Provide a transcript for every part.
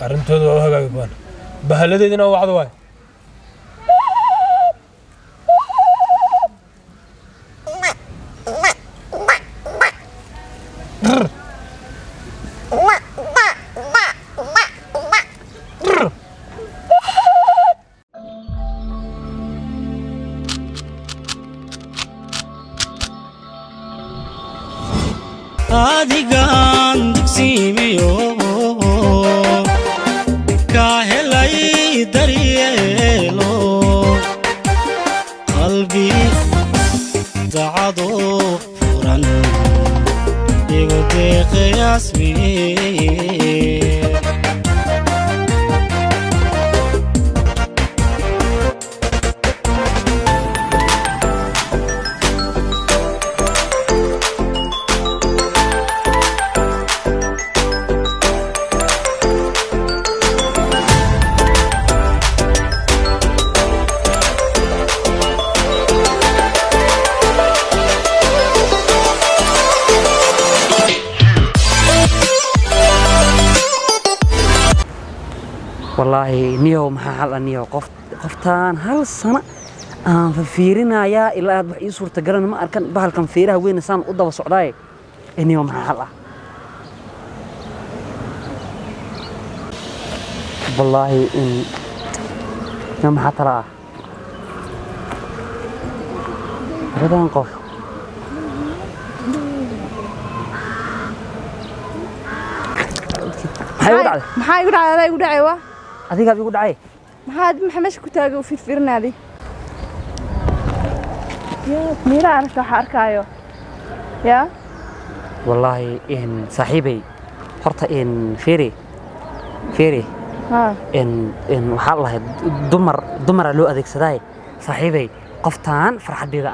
arrintooda waa u hagaagi baan bahaladeedina waa wacdo waay adigan dugsiimiyo ka helay daryeelo qalbi dacado furan igu deeqayasmi والله نيو محل نيو قفتان هل سنة ففيرنا يا إلا بحي صورة قرن ما أركن بهالكم فيرها وين سان قضى صعداي نيو محل والله إن يوم حترى هذا نقف maxaa igu dhacay igu dhacay waa adiga igu dhacay maxaa meesha ku taagay u fiirnaadi yaa mira arka arkaayo yaa wallahi in saaxiibay horta in fiiri ha in waxa la dumar loo adeegsaday saaxiibay qoftaan farxadeeda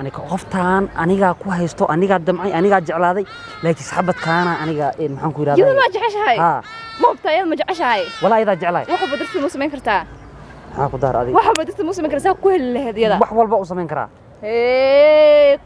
aniga ku haysto aniga damcay aniga jeclaaday laakiin saxabadkaana aniga maxaan ku yiraahdaa yada ma jeceshahay ما بتاعي ما جعشاي ولا إذا جعلاي واحد بدرس موسمين كرتا ها قدار أدي واحد بدرس موسمين كرتا كل هذه هذا واحد والبا موسمين كرا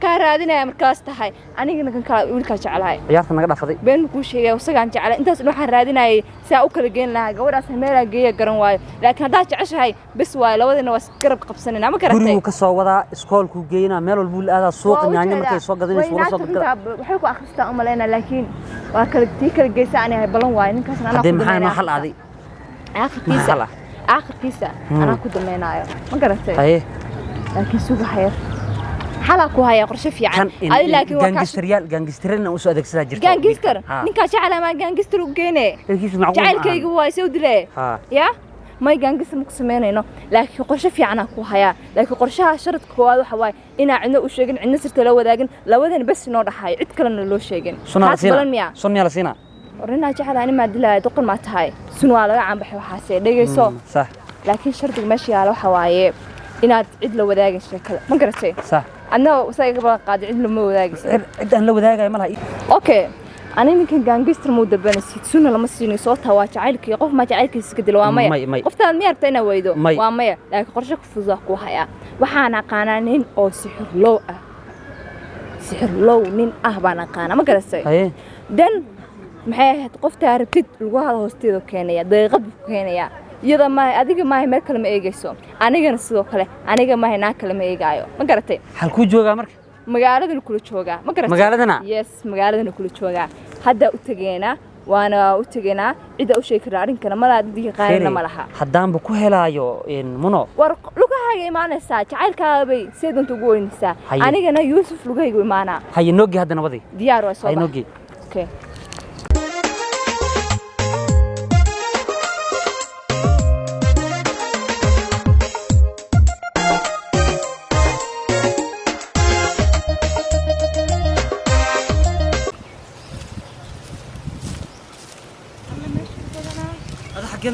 كارادنا مركز تحي أنا كن كلا يقول كجعلاي عيارتنا نقدر فضي بين كل شيء وسجان جعل أنت سلوح رادنا سأوكل جين لها جورا سميرة جيه جرن واي لكن هذا جعشاي بس واي لو إنه وسكرب قبسنا ما كرتي كله كسوّدا سكول كوجينا ماله البول هذا السوق يعني ما كي سوق قدني سوق سوق كذا وحلو أخذت أملنا لكن وأكل تيكل جيسة أنا بلون واي نكسر أنا قديم حين محل عادي آخر كيسة أنا كنت مينايو ما كرتي أيه لكن سوق حير حلاكو هاي قرش في عن هذه لكن جانجسترنا وسو أديك سلاجر جانجستر نكاش على ما جانجستر وجينه جعل كي جواي سود له يا ما جانجستر مقسمين هنا لكن قرش في عنا كو هيا لكن قرشها شرط كواد وحواي إن عندنا وشيجن عندنا سرت لو ذاقن بس نور حاي عد كلنا لو شيجن صنع لسينا ورنا جعل أنا ما دلها دقن ما تهاي سنوال عم بحي وحاسي دقيسو صح لكن شرط ماشي على حواي إن عد لو ذاقن شكل ما قرأتي صح أنا وسايق بقى قاعد عد لو ذاقن عد أنا لو ذاقن مالها أوكي أنا يمكن جانجستر مو دبنا سنة لما سيني صوتها واجعلك يقف ما جعلك يسكت الوامية قفت المير تنا ويدو وامية لكن قرشك فزاق وحياة وحنا قانانين أو سحر لو نين أهبنا قانا ما قرأتي دن محيط قفت عربت الوهذا هستيدو كينيا دقيقة كينيا يدا ما أديك ما هي مركل ما يجيسون أنا جن السوق كله أنا جن ما هي ناكل ما يجايو ما قرأتي هالكو جوجا مرك magaaladana kula jooga ma garatay magaaladana yes magaaladana kula jooga hadda u tageena waana u tageena cid u sheekay arinkana ma laadii qaarna ma laha hadaan bu ku helaayo in muno war lugahaaga iimaanaysa jacaylkaabay seedunta ugu weynaysa anigana Yuusuf lugahayga iimaana haye noogi hadana wadi diyaar waa soo haye noogi okay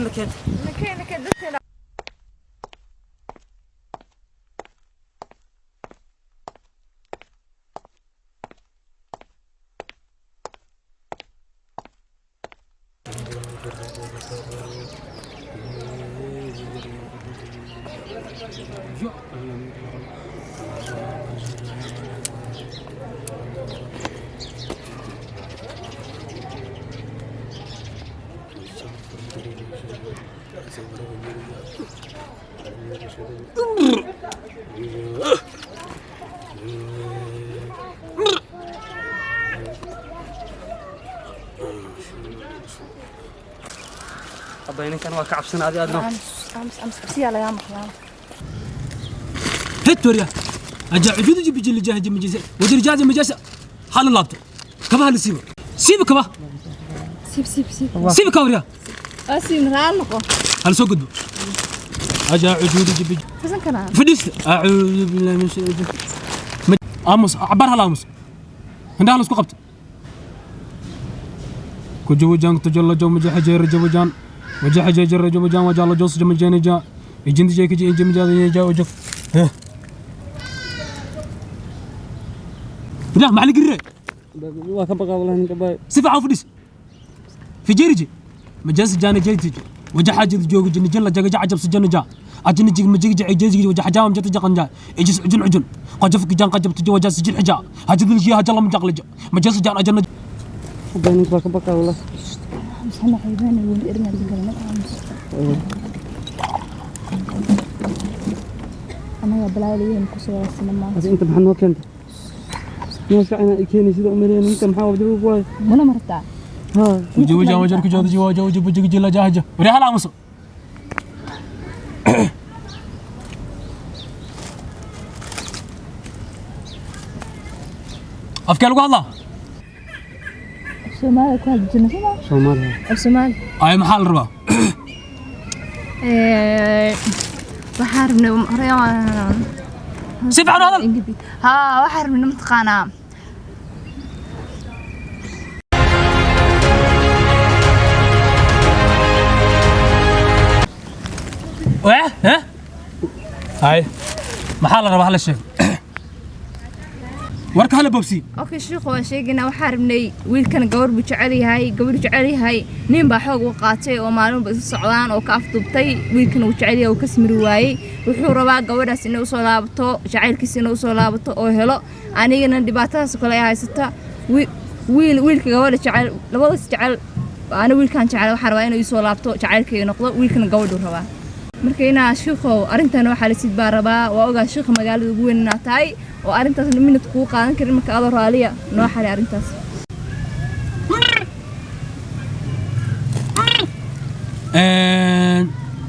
كنت أبا كان واقع بسنة هذه أدنى. أمس سيالة يا مخلان. هتوريا أجا عجود جيب جل جاه جيب مجلس وجر جاه مجلس حال اللابتو كبها لسيبه سيبه كبها سيبه كوريا أسيب نرال نقو هل سوق دو أجا عجود جيب فزن كنا فديس أعوذ بالله من الشيطان أمس عبرها لامس هندها لسكو قبت كجو جان تجلى جو مجا حجر جو جان وجا حجر جو جان وجا الله جوس جو مجاني جا يجند جاي كجي جم جا جا وجف لا ما عليك الرأي وكبقى والله نكباي سيف عافديس في جيرجي مجلس جانا جيتي وجا حاجة جو جن جلا جا جا عجب سجن جا عجن جي مجي جا جي وجا حجام جت جا قنجا يجلس عجن عجن قجفك جان قجب تجي وجا سجن حجا حاجة الجي حاجة الله مجاقل جا مجلس جان أجن بينك وكبقى والله أنا حيوان وين إرنا الجنة أنا يا بلالي يوم كسر السينما أنت محن وكنت موسعنا كيني سيد أمرين أنت محاول دروب واي منا مرتا ها جو جا وجر كجو جو جو جو جو جلا جا حجا وريها لا مصر أفكار الله سومالي كل الجنة سومالي السومالي أي محل ربا waxaan rabnay si fiican hadal haa waxaan rabnay mataqaanaa ها هاي محل ربا هلا شيء warka hala bobsi okay sheekhu waan sheegaynaa waxaan rabnay wiilkan gabadh buu jecel yahay nin baa xoog u qaatay oo maalinba isu socdaan oo ka afdubtay wiilkan uu jecel yahay oo ka smiri waayay wuxuu rabaa gabadhaas inay u soo laabato jacaylkiisa inay u soo laabato oo helo anigana dhibaatadaas kale ay haysata wiilka gabadha jecel labadaas jecel ana wiilkan jecel waxaan rabaa inuu soo laabto jacaylkayga noqdo wiilkan gabadhu rabaa marka inaa sheekhu arintan waxa la sidbaa rabaa waa ogaa sheekh magaalada ugu weyn inaa tahay oo arintaas minute ku qaadan karin marka aad raaliya noo xalay arintaas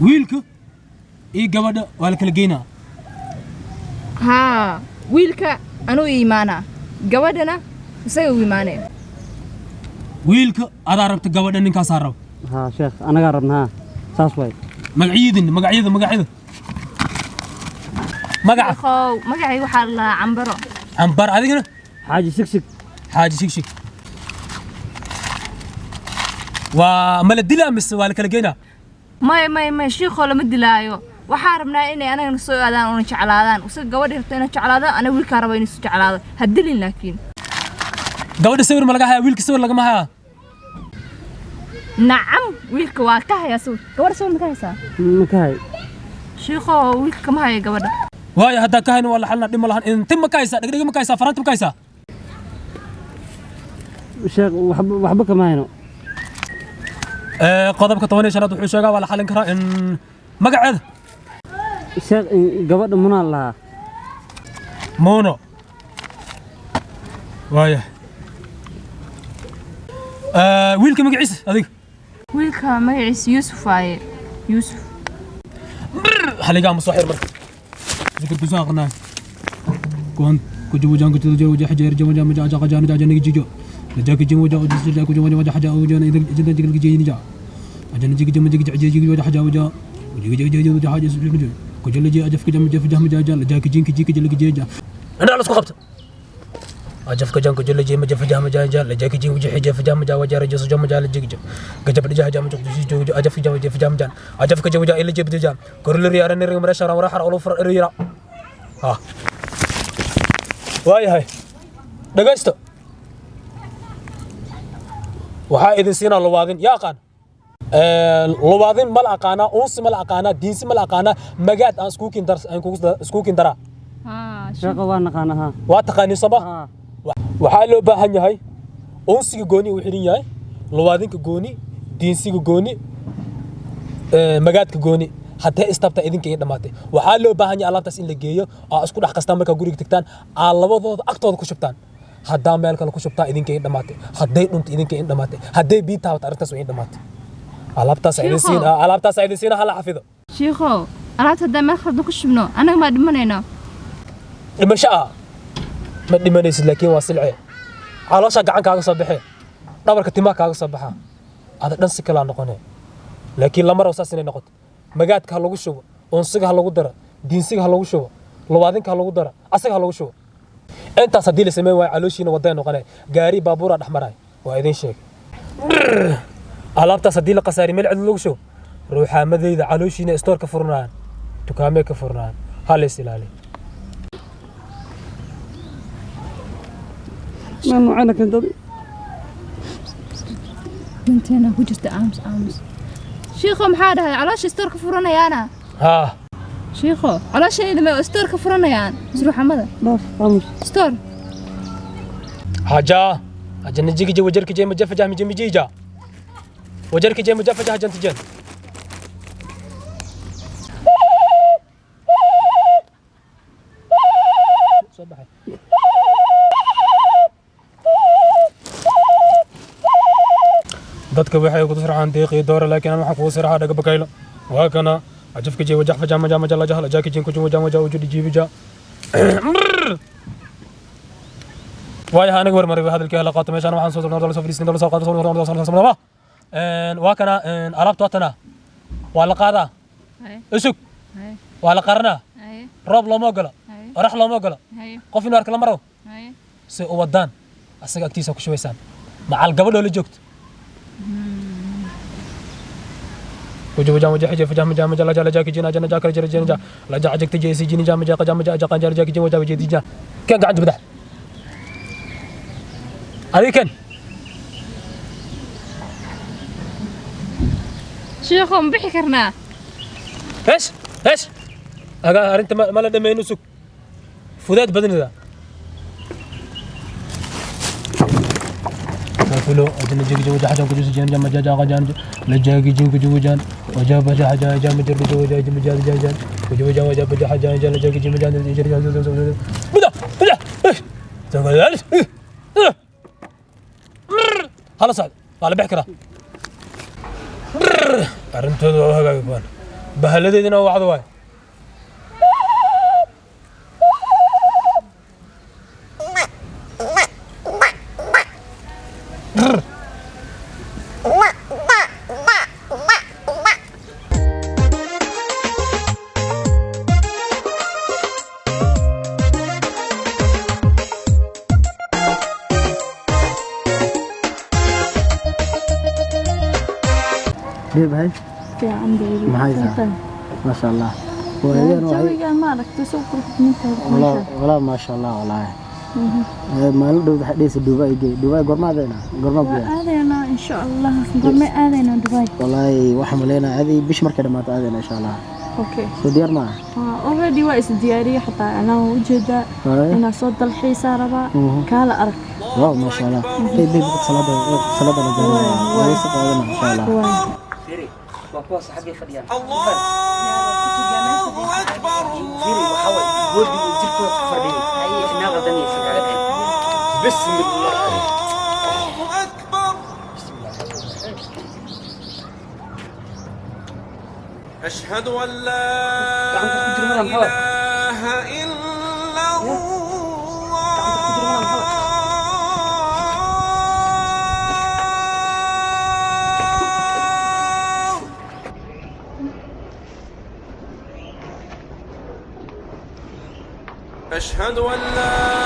wiilka iyo gabadha waa la kala geynaa haa wiilka anuu iimaana gabadhana isaga u iimaanay wiilka adaa rabta gabadha ninkaas rab ها شيخ أنا قربنا ساس واي magacyada magaca magacay waxa la cambaro cambar adigana حاجة سكسك xaaji shigshig waa mala dilaa mise waa la kala geynaa may sheekho lama dilaayo waxaan rabnaa inay anaga soo aadaan oo jeclaadaan usaga gabadha rabta inay jeclaado ana wiilka rabo inuu soo jeclaado hadilin laakiin gabadha sawir ma laga hayaa wiilka sawir lagama hayaa nacam wiilka waa ka hayaa sawir gabadha sawir ma ka haysaa مكاي sheekho wiilka ma haya gabadha waayo haddaa ka hayno waa la xalna dhima lahan inti ma ka haysaa dhegdhega ma ka haysaa faranta ma ka haysaa شيخ وحبك ما هنا qodobka 15 wuxuu sheegaa waa la xalin karaa in magaceeda شيخ قبل منا الله moono waaya wiilka magaciisa adiga wiilka magaciisa Yuusuf waaye Yuusuf xaliga ma soo xir marka ذكر بزاقنا كون كجو جان كجو جو حجر جو جان جا جا جان جا نيجي جو جاك جو جو جاك جو جو حاجه او جان جدا جي جي نجا اجن جي جي جي جي جي جو حاجه او جا جي جي جي جو حاجه جو كجو جي اجف جام جف جام جا جا جاك جين كجي كجي جي جا انا على اسكو قبط اجف كجان كجو جي جف جام جا جا جاك جين وجي حجه جام جا وجا رجس جام جا جي جي جب جا جام جو اجف جام جف جام جا اجف كجو جا الى جب جام كورل ريار نري مرشا راح اولو فر ريرا ها واي هاي dhagaysto waxa idin siina labaadin yaqaan labaadin mal aqaana uunsi mal aqaana diinsi mal aqaana magaad aan isku kin dara ha شيخ وانا قانها waa taqaaniin saba waxa loo baahan yahay uunsiga gooni uu xirin yahay labaadinka gooni diinsiga gooni magaadka gooni haddee istabta idinka in dhamaatay waxaa loo baahan yahay alaabtaas in la geeyo oo isku dhex qastaan markaa guriga tagtaan aa labadooda agtooda ku shubtaan haddaa meel kale ku shubtaa idinka in dhamaatay hadday dhunta idinka in dhamaatay hadday bii taabata arrintaas way in dhamaatay alaabtaas idin siina hala xafido shiikhow alaabta haddaan meel khaldan ku shubno annaga maa dhimanayno dhimasho ma dhimanaysid laakiin waa silce caloosha gacan kaaga soo baxee dhabarka timaa kaaga soo baxaa ada dhan si kalaa noqonee laakiin lama rabo saas inay noqoto magaadka ha lagu shubo unsiga ha lagu dara diinsiga ha lagu shubo lubaadinka ha lagu dara asaga ha lagu shubo intaas haddii la sameyn waayo calooshiina wadday noqonee gaari baabuuraa dhex maraay waa idin sheeg alaabtaas haddii la qasaari meel cid lagu shubo ruuxaamadayda calooshiina istoor ka furnayaan dukaamee ka furnayaan ha leys ilaaliyo ما معنا كنت بنتنا وجدت امس شيخو محاد هاي علاش ستور كفرنا يا انا ها شيخو علاش لما ستور كفرنا يا انا زرو حمد باف امس ستور حاجة نجيك جي وجرك جي مجفجة مجي جا وجرك جي مجفجة هجن تجن صباحي dadka waxay ku sirxaan deeqii doora laakiin aan waxa ku sirxaa dhaga bakaylo waa kana ajafka jee wajah fajaa majaa majaa la jahla jaaki jin ku wajaa wajaa wujudi jiibija waay aniga war maray hadalkii la qaato meeshaan waxaan soo soo fadhiisin dal soo qaato soo waa kana alaabta watana waa la qaadaa isug waa la qarnaa roob looma ogolo orax looma ogolo qof inuu arka la maro si u wadaan asaga agtiisa ku shubaysaan macal gabadho la joogto وجا وجا حجة فجاه مجا مجا لا جاك جينا جنا جاك رجال جنا لا جا عجك تجي سي جيني جا مجا قجا مجا جا قجا جاك جي وجا وجا دي جا كان قاعد بدح هذه كان شيخو مبحي كرنا ايش اغا انت ما لا دمينو سوق فداد بدن ذا فلو أجن جيك جو جا حاجة كجوز جان جام جا جا جان لجاكي جين كجو جان وجا بجا حاجة جام مجر جو جا جم جا جا جان كجو جا وجا بجا حاجة جان لجاكي جين جان جر جان بدا بدا تقول خلاص على بحكرة أرنتو هذا يبان بهالذين واحد واحد ليه بهاي في عندي معايزة ما شاء الله جوي قال مالك تسوق والله ما شاء الله والله ما له حديث دبي قرما ذينا قرما بيا آذينا إن شاء الله قرما آذينا دبي والله وحملينا هذه بش مركز ما تآذينا إن شاء الله أوكي سوديار ما already وايس دياري حتى أنا وجدة أنا صوت الحيسة ربا كالا أرك واو ما شاء الله بيبي صلاة الجنة ويسق هذا إن شاء الله فيري وقوة صحابي فديان الله أكبر فيري وحاول ودي وجبت فردي هاي ناقة دنيا سكالة بسم الله أكبر أشهد أن لا إله إلا أشهد أن لا